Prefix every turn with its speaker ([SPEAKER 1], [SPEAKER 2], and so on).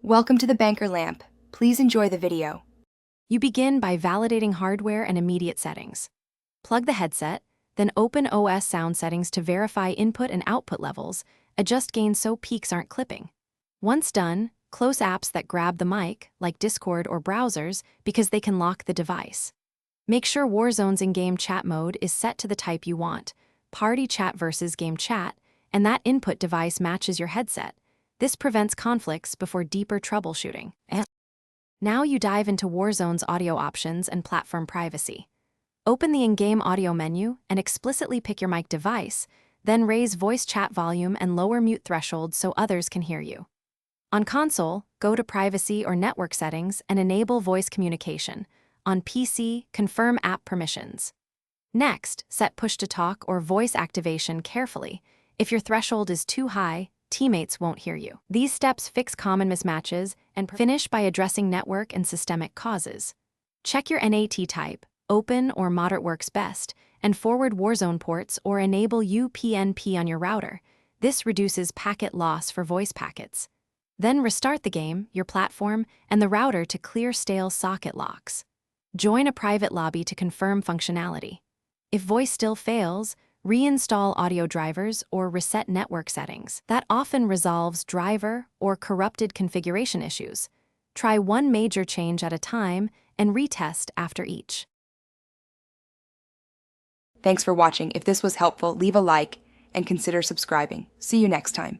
[SPEAKER 1] Welcome to the Banker Lamp. Please enjoy the video.
[SPEAKER 2] You begin by validating hardware and immediate settings. Plug the headset, then open OS sound settings to verify input and output levels, adjust gain so peaks aren't clipping. Once done, close apps that grab the mic, like Discord or browsers, because they can lock the device. Make sure Warzone's in-game chat mode is set to the type you want, party chat versus game chat, and that input device matches your headset. This prevents conflicts before deeper troubleshooting. Now you dive into Warzone's audio options and platform privacy. Open the in-game audio menu and explicitly pick your mic device, then raise voice chat volume and lower mute threshold so others can hear you. On console, go to Privacy or Network Settings and enable voice communication. On PC, confirm app permissions. Next, set push-to-talk or voice activation carefully. If your threshold is too high, teammates won't hear you. These steps fix common mismatches and finish by addressing network and systemic causes. Check your NAT type, open or moderate works best, and forward Warzone ports or enable UPnP on your router. This reduces packet loss for voice packets. Then restart the game, your platform, and the router to clear stale socket locks. Join a private lobby to confirm functionality. If voice still fails, reinstall audio drivers or reset network settings. That often resolves driver or corrupted configuration issues. Try one major change at a time and retest after each.
[SPEAKER 1] Thanks for watching. If this was helpful, leave a like and consider subscribing. See you next time.